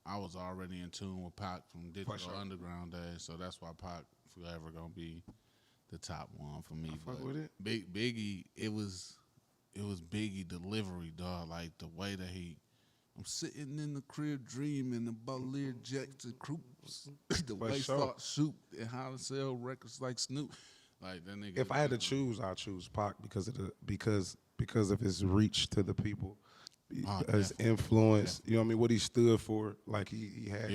I was already in tune with Pac from Digital Underground days, so that's why Pac forever gonna be the top one for me. Fuck with it. Biggie, it was Biggie delivery, dog. Like the way that I'm sitting in the crib dreaming about Learjets and Croops. The way he start shoot and how to sell records like Snoop. Like that nigga. If I had to choose, I'd choose Pac because of his reach to the people. His influence, you know what I mean, what he stood for, like he had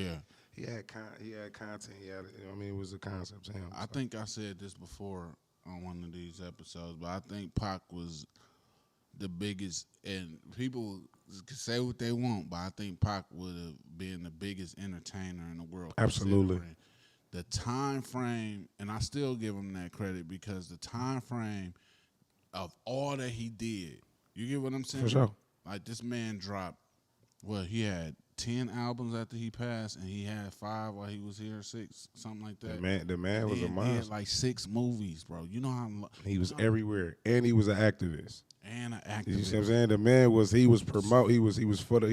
content, you know what I mean, it was a concept to him. I think I said this before on one of these episodes, but I think Pac was the biggest, and people can say what they want, but I think Pac would have been the biggest entertainer in the world. Absolutely. The time frame, and I still give him that credit because the time frame of all that he did, you get what I'm saying? For sure. Like this man dropped, he had 10 albums after he passed, and he had 5 while he was here, 6, something like that. The man was a He had monster. like 6 movies, bro. You know how He was everywhere, and he was an activist. and an You see what I'm activist. saying? The man was he was promote. He was for the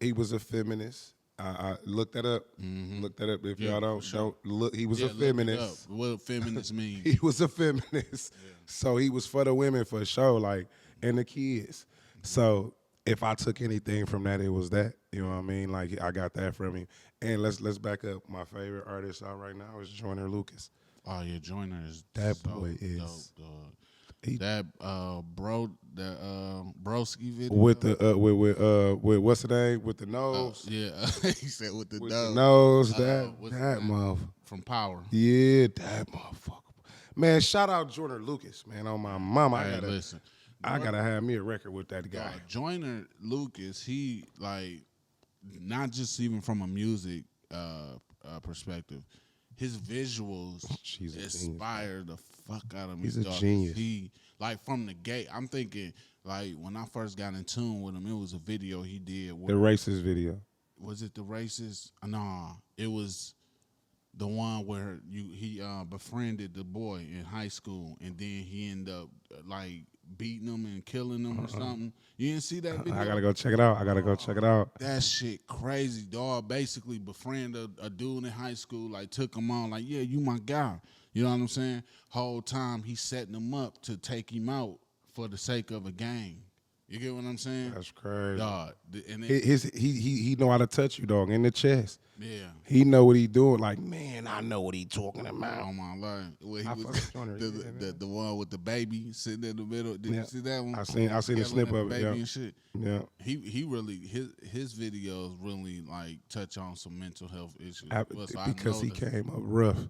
he was a feminist. I looked that up. Look that up. If Yeah, y'all don't for sure. look, he was Yeah, a look it feminist. up. What feminist mean? He was a feminist. So he was for the women for sure, like, and the kids. So if I took anything from that, it was that. You know what I mean? Like I got that from him. And let's back up. My favorite artist out right now is Joyner Lucas. Oh yeah, Joyner is That so boy is dope, dog. That broski video with the with what's the name with the nose. yeah, he said with the With nose. the nose, What's that his name? motherfucker. From Power. Yeah, that motherfucker. Man, shout out Joyner Lucas, man. On my mama, Hey, listen, I gotta have me a record with that guy. Joyner Lucas, he like not just even from a music perspective, his visuals She's a inspire the fuck out of me. He's a dog. genius. He like from the gate. I'm thinking like when I first got in tune with him, it was a video he did. The racist video. Was it the racist? Nah, it was the one where he befriended the boy in high school, and then he ended up like beating him and killing him or something. You didn't see that video? I gotta go check it out. That shit crazy, dog. Basically, befriend a dude in high school, like took him on, like, yeah, you my guy. You know what I'm saying? Whole time he setting him up to take him out for the sake of a gang. You get what I'm saying? That's crazy. Dog. And He know how to touch you, dog, in the chest. yeah. He know what he doing. Like, man, I know what he talking about. On my life. Well, he I was fuck with Joyner, the one with the baby sitting in the middle. Did you see that one? I seen a Yelling snip at the of it. baby Yeah. and shit. Yeah. He really his videos really like touch on some mental health issues. So I Because he noticed. came up rough.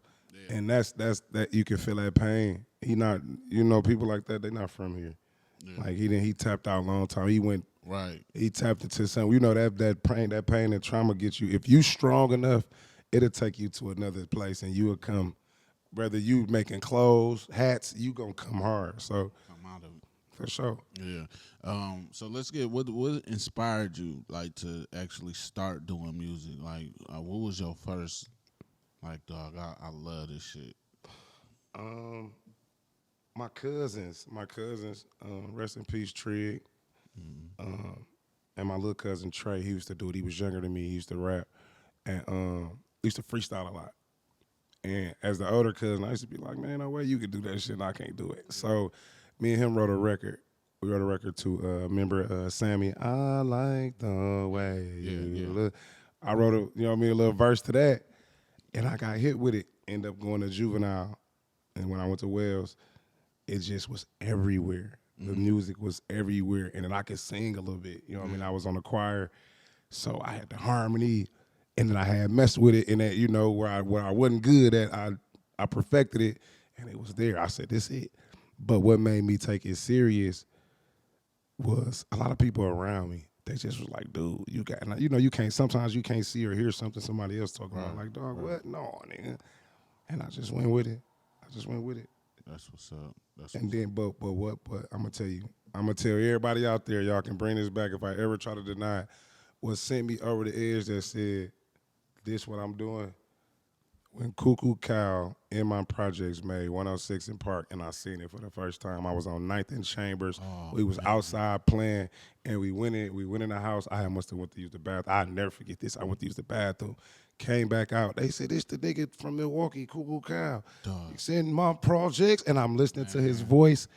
Yeah. And that's that you can feel that pain. He not, people like that, they not from here. Yeah. Like he tapped out a long time. Right. He tapped into something. You know that pain and trauma gets you. If you strong enough, it'll take you to another place and you will come. Whether you making clothes, hats, you gonna come hard. So Come out of it. for sure. Yeah. So let's get what inspired you like to actually start doing music? Like what was your first like dog, I love this shit. My cousins, rest in peace, Trig, and my little cousin Trey. He used to do it. He was younger than me. He used to rap, and used to freestyle a lot. And as the older cousin, I used to be like, man, no way you could do that shit and I can't do it. So me and him wrote a record. We wrote a record to remember Sammy, I like the way you look. I wrote a little verse to that, and I got hit with it. Ended up going to Juvenile, and when I went to Wells, it just was everywhere. The music was everywhere, and then I could sing a little bit. You know what I mean? I was on the choir, so I had the harmony, and then I had messed with it, and that where I wasn't good at, I perfected it, and it was there. I said, this is it. But what made me take it serious was a lot of people around me. They just was like, dude, you got, you can't. Sometimes you can't see or hear something somebody else talking about. Like, dog, what? No, nigga. And I just went with it. That's what's up. And then, but I'm gonna tell you, I'm gonna tell everybody out there, y'all can bring this back if I ever try to deny it. What sent me over the edge that said, this what I'm doing. When Cuckoo Cow in my projects made 106 in Park, and I seen it for the first time. I was on 9th and Chambers. We was outside playing, and we went in the house. I must have went to use the bathroom. I'll never forget this. I went to use the bathroom. Came back out. They said, this the nigga from Milwaukee, Cuckoo Cow. He's in my projects, and I'm listening to his voice.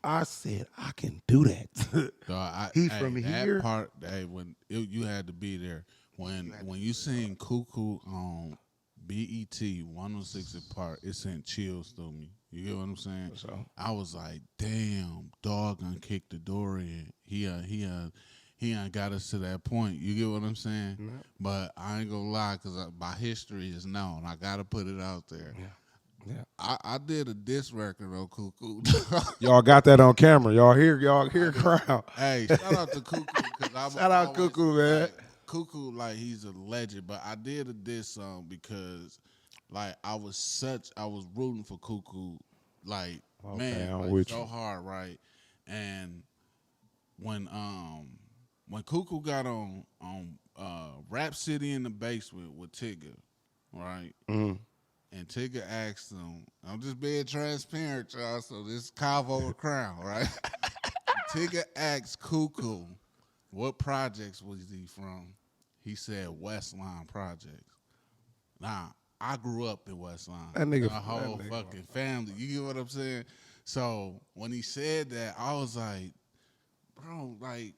I said, I can do that. Dog, He from here. That part, when you had to be there. When you sing Cuckoo on BET 106 in Park, it sent chills through me. You get what I'm saying? So, I was like, damn, dog done kicked the door in. He ain't got us to that point. You get what I'm saying? Yeah. But I ain't gonna lie, because my history is known. I got to put it out there. Yeah. I did a diss record on Cuckoo. Y'all got that on camera. Y'all hear crowd. Hey, shout out to Cuckoo. Shout out Cuckoo, man. Like, Cuckoo, like, he's a legend. But I did a diss song because, like, I was rooting for Cuckoo, like, man, like, so hard, right? And when when Cuckoo got on Rap City in the Basement with Tigger, right? Mm-hmm. And Tigger asked him, I'm just being transparent, y'all, so this is Convo with Crown, right? Tigger asked Cuckoo, what projects was he from? He said Westline Projects. Now, I grew up in Westline. That nigga, The whole fucking family. You get what I'm saying? So when he said that, I was like, bro, like,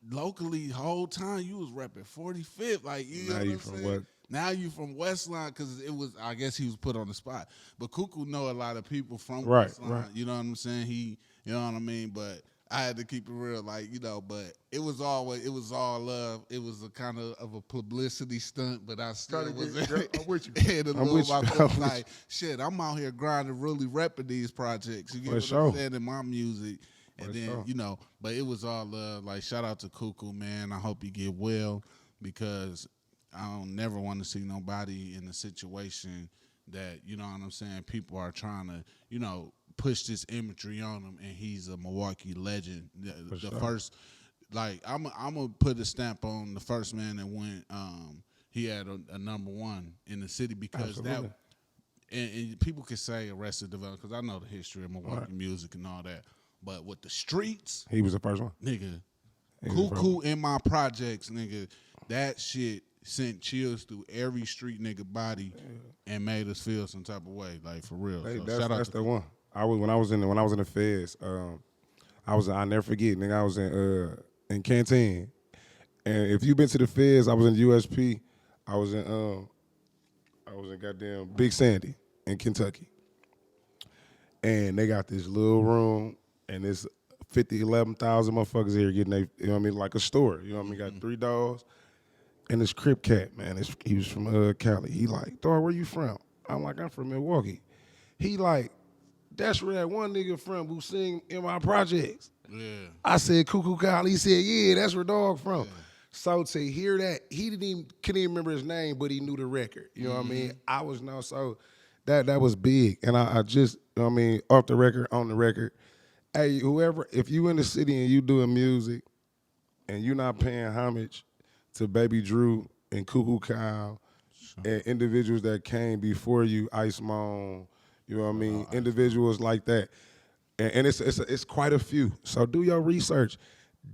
locally, whole time you was repping 45th. Like, you know now what you I'm from saying? what? Now you from Westline because it was, I guess he was put on the spot. But Cuckoo know a lot of people from Right, Westline. right. You know what I'm saying? He, you know what I mean? But I had to keep it real, like, you know, but it was all love. It was a kind of a publicity stunt, but I still was I'm with you. in a I'm little with you. my I'm feelings, with like, shit, I'm out here grinding, really repping these projects. You get For what sure. I'm saying in my music. And For then, sure. you know, but it was all love. Like, shout out to Cuckoo, man. I hope you get well because I don't never want to see nobody in a situation that, you know what I'm saying, people are trying to, you know, push this imagery on him, and he's a Milwaukee legend. The sure. first, like, I'm gonna put a stamp on the first man that went. He had a number one in the city because Absolutely. and people can say Arrested Development because I know the history of Milwaukee music and all that. But with the streets, He was the first one. nigga, He was the first Cuckoo in my projects, nigga, that shit sent chills through every street nigga body and made us feel some type of way, like for real. Hey, So that's the one. When I was in the feds. I never forget, nigga. I was in Canteen, and if you've been to the feds, I was in USP. I was in goddamn Big Sandy in Kentucky, and they got this little room, and it's 11,000 motherfuckers here getting they, you know what I mean, like a store. You know what I mean? Got 3 dogs. And this Crip cat, man, he was from Cali. He like, dog, where you from? I'm like, I'm from Milwaukee. He like, that's where that one nigga from who sing in my projects. Yeah. I said, Cuckoo Kyle. He said, yeah, that's where dog from. Yeah. So to hear that, he couldn't even remember his name, but he knew the record. You know what I mean? I was so that was big. And I just, you know what I mean, off the record, on the record. Hey, whoever, if you in the city and you doing music and you're not paying homage to Baby Drew and Cuckoo Kyle and individuals that came before you, Ice Moan, you know what I mean? Individuals like that. And it's quite a few. So do your research.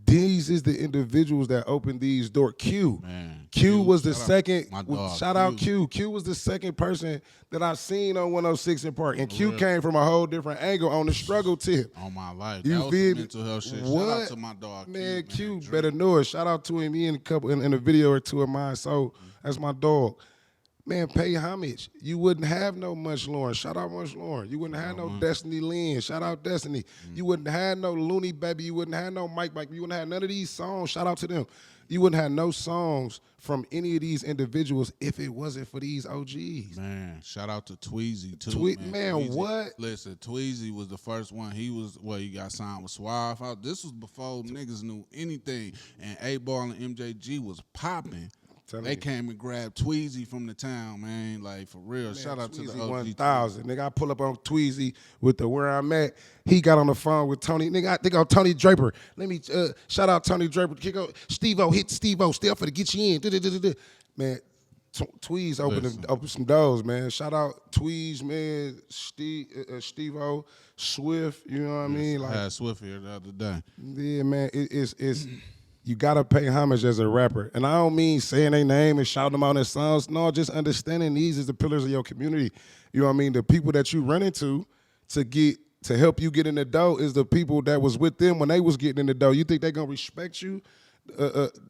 These is the individuals that opened these doors. Q. Man, Q was the second. Shout out Q. Q was the second person that I seen on 106 in Park. And Q came from a whole different angle on the struggle tip. On my life. You that was feel mental health shit. What? Shout out to my dog. Man, Q Q better know it. Shout out to him. He in a video or two of mine. So that's my dog. Man, pay homage. You wouldn't have no Munch Lauren. Shout out Munch Lauren. You wouldn't have no Destiny Lynn. Shout out Destiny. You wouldn't have no Looney Baby. You wouldn't have no Mike Mike. You wouldn't have none of these songs. Shout out to them. You wouldn't have no songs from any of these individuals if it wasn't for these OGs. Man, shout out to Tweezy too. Man, Tweezy. what? Listen, Tweezy was the first one. He got signed with Suave. This was before niggas knew anything. And 8-Ball and MJG was popping. They came and grabbed Tweezy from the town, man. Like, for real. Man, shout out Tweezy to the OG 1000. Nigga, I pull up on Tweezy with the where I'm at. He got on the phone with Tony. Nigga, I think on Tony Draper. Let me shout out Tony Draper. Kick out Steve-O, hit Steve-O, still for to get you in. Man, Tweez opened some doors, man. Shout out Tweez, man. Steve-O, Swift, you know what I mean? Like, I had Swift here the other day. Yeah, man. It's you gotta pay homage as a rapper. And I don't mean saying their name and shouting them out in songs. No, just understanding these is the pillars of your community. You know what I mean? The people that you run into to help you get in the dough is the people that was with them when they was getting in the dough. You think they gonna respect you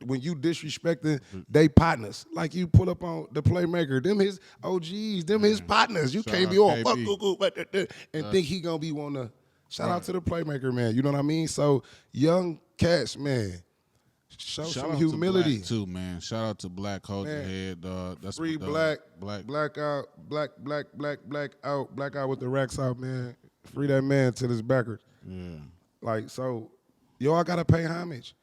when you disrespecting they partners? Like you pull up on the Playmaker, them his OGs, them his partners. You can't be all and think he gonna be wanna shout out to the Playmaker, man. You know what I mean? So young cats, man. Show some humility to Blakc too, man. Shout out to Blakc holding your head, dog. That's free Blakc out, Blakc out with the racks out, man. Free that man till it's backwards. Yeah. Like, so y'all gotta pay homage.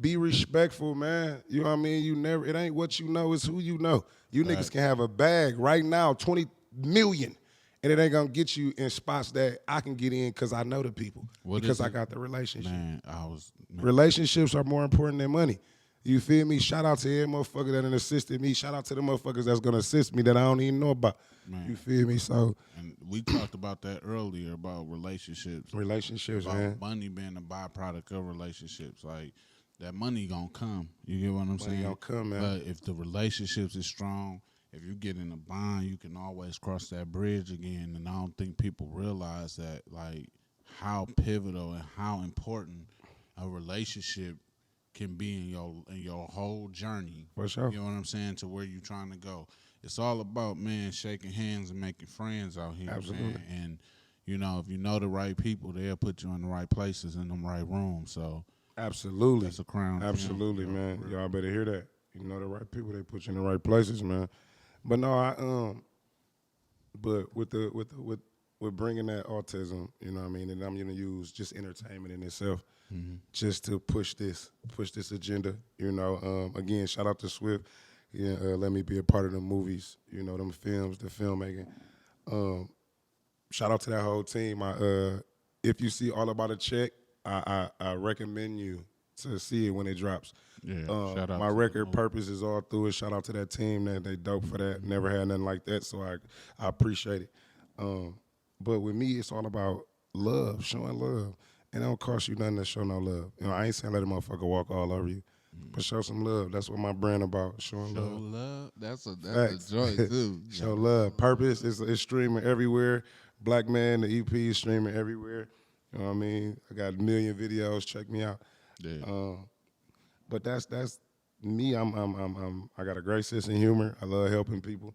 Be respectful, man. You know what I mean? It ain't what you know, it's who you know. You niggas can have a bag right now, 20 million, and it ain't gonna get you in spots that I can get in because I know the people, What because is I it? got the relationship. Man, Relationships are more important than money. You feel me? Shout out to every motherfucker that done assisted me. Shout out to the motherfuckers that's gonna assist me that I don't even know about. man. You feel me? So And we talked about that earlier about relationships. relationships, About man. money being a byproduct of relationships. Like that money gonna come. You get what I'm saying? Gonna come, man. But if the relationships is strong, if you get in a bond, you can always cross that bridge again. And I don't think people realize that, like, how pivotal and how important a relationship can be in your whole journey. For sure. You know what I'm saying? To where you trying to go. It's all about, man, shaking hands and making friends out here. Absolutely. Man. And you know, if you know the right people, they'll put you in the right places in the right rooms. So Absolutely. that's a crown. Absolutely, gem, man. for real. Y'all better hear that. You know the right people, they put you in the right places, man. But no, but with bringing that autism, you know what I mean, and I'm gonna use just entertainment in itself, just to push this agenda. You know, again, shout out to Swift. Yeah, let me be a part of the movies. You know, them films, the filmmaking. Shout out to that whole team. If you see All About a Check, I recommend you to see it when it drops. Yeah, shout out My to the record movie. purpose is all through it. Shout out to that team, that they dope for that. Never had nothing like that, so I appreciate it. But with me, it's all about love, showing love. And it don't cost you nothing to show no love. You know, I ain't saying let a motherfucker walk all over you, but show some love. That's what my brand about, showing Show love. love. That's Facts. a joy too. Show love. Purpose is streaming everywhere. Black Man, the EP is streaming everywhere. You know what I mean? I got a million videos. Check me out. Yeah. But that's me. I got a great sense of humor. I love helping people.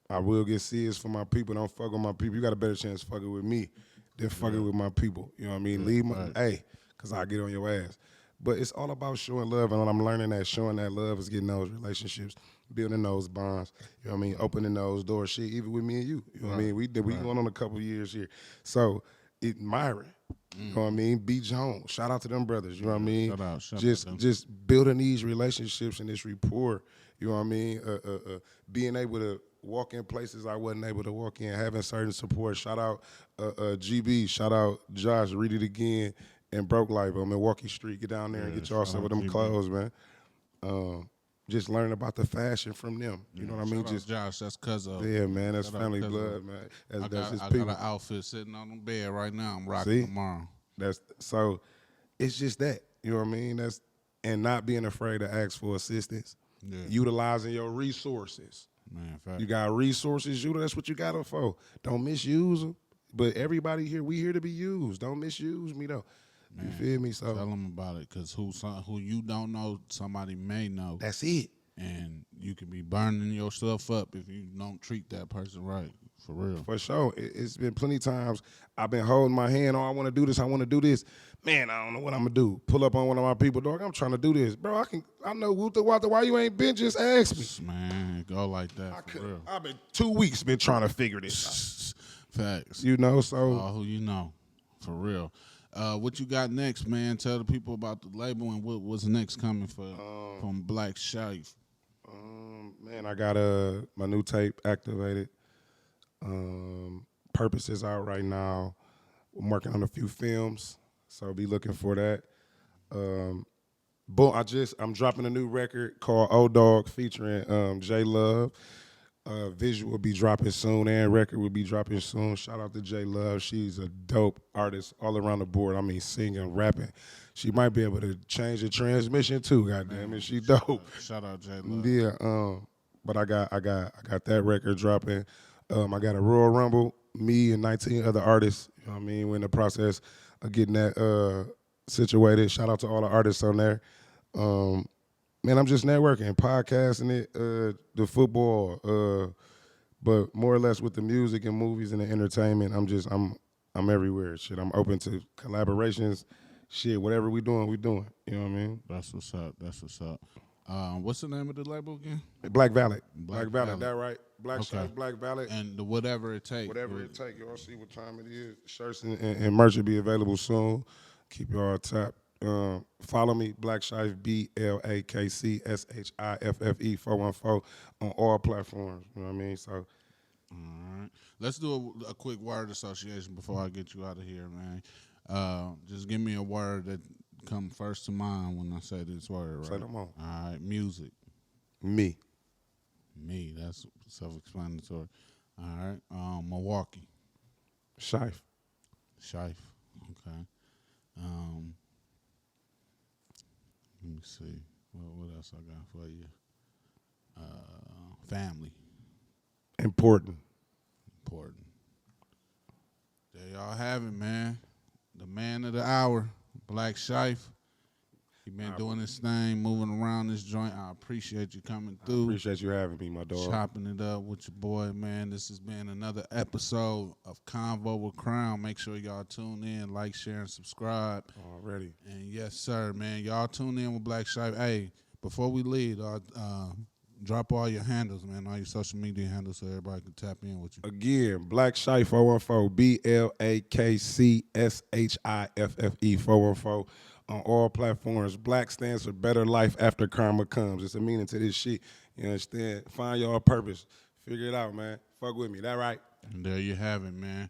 I will get serious for my people. Don't fuck with my people. You got a better chance fucking with me than fucking with my people. You know what I mean? Leave my cause I get on your ass. But it's all about showing love, and when I'm learning that showing that love is getting those relationships, building those bonds. You know what I mean? Opening those doors. Shit, even with me and you. You know what I mean? We going on a couple years here. So Myron. You know what I mean? B. Jones. Shout out to them brothers. You know what I mean? Shout out to them. Just building these relationships and this rapport. You know what I mean? Being able to walk in places I wasn't able to walk in, having certain support. Shout out GB. Shout out Josh. Read it again. And Broke Life on Milwaukee Street. Get down there and get y'all some of them GB. clothes, man. Just learning about the fashion from them. You know what I mean? Shout out Josh, that's cuz of. Yeah, man. That's Shout out family cuz blood, of. man. I That's his got people. an outfit sitting on the bed right now. I'm rocking See? tomorrow. So it's just that. You know what I mean? And not being afraid to ask for assistance. Yeah. Utilizing your resources. Man, fact. You got resources, that's what you got them for. Don't misuse them. But everybody here, we here to be used. Don't misuse me though. You feel me? So Tell them about it, because who you don't know, somebody may know. that's it. And you can be burning yourself up if you don't treat that person right, for real. For sure. It's been plenty times I've been holding my hand, I want to do this, I want to do this. Man, I don't know what I'm going to do. Pull up on one of my people, dog, I'm trying to do this. Bro, I know Wutha Wata, why you ain't been, just ask me. Man, go like that, for real. I've been 2 weeks been trying to figure this Facts. out. You know, so. Who you know, for real. What you got next, man? Tell the people about the label and what's next coming from Blakc Shiffe. Man, I got my new tape activated. Purpose is out right now. I'm working on a few films, so be looking for that. I'm dropping a new record called Old Dog featuring J Love. Visual will be dropping soon, and record will be dropping soon. Shout out to J Love. She's a dope artist all around the board. I mean, singing, rapping. She might be able to change the transmission too. Goddamn it, she dope. Shout out J Love. Yeah. But I got that record dropping. I got a Royal Rumble. Me and 19 other artists. You know what I mean? We're in the process of getting that situated. Shout out to all the artists on there. Man, I'm just networking, podcasting it, the football, but more or less with the music and movies and the entertainment. I'm everywhere. Shit, I'm open to collaborations. Shit, whatever we doing, we doing. You know what I mean? That's what's up. What's the name of the label again? Black Valet. Black Valet. Valet. That right? Black Okay. Shiffe, Black Valet. And the whatever it takes. Whatever it take. Y'all see what time it is. Shirts and merch will be available soon. Keep y'all tapped. Follow me, Blakc Shiffe, BLAKC SHIFFE 414 on all platforms. You know what I mean? So All right. Let's do a quick word association before I get you out of here, man. Just give me a word that come first to mind when I say this word, Say right? them on. All right. Music. Me. Me. That's self-explanatory. All right. Milwaukee. Shiffe. Shiffe. Okay. Um, let me see. What else I got for you? Family. Important. Important. There y'all have it, man. The man of the hour, Blakc Shiffe. He been doing this thing, moving around this joint. I appreciate you coming I through, appreciate you having me, my dog. chopping it up with your boy, man. This has been another episode of Convo with Crown. Make sure y'all tune in, like, share, and subscribe. Already. And yes, sir, man. Y'all tune in with Blakc Shiffe. Hey, before we leave, drop all your handles, man, all your social media handles so everybody can tap in with you. Again, Blakc Shiffe 414, BLAKCSHIFFE 414 on all platforms. Black stands for Better Life After Karma Comes. It's a meaning to this shit. You understand? Find your purpose. Figure it out, man. Fuck with me. That right? And there you have it, man.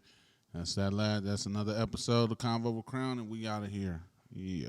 That's that lad. That's another episode of Convo with Crown, and we out of here. Yeah.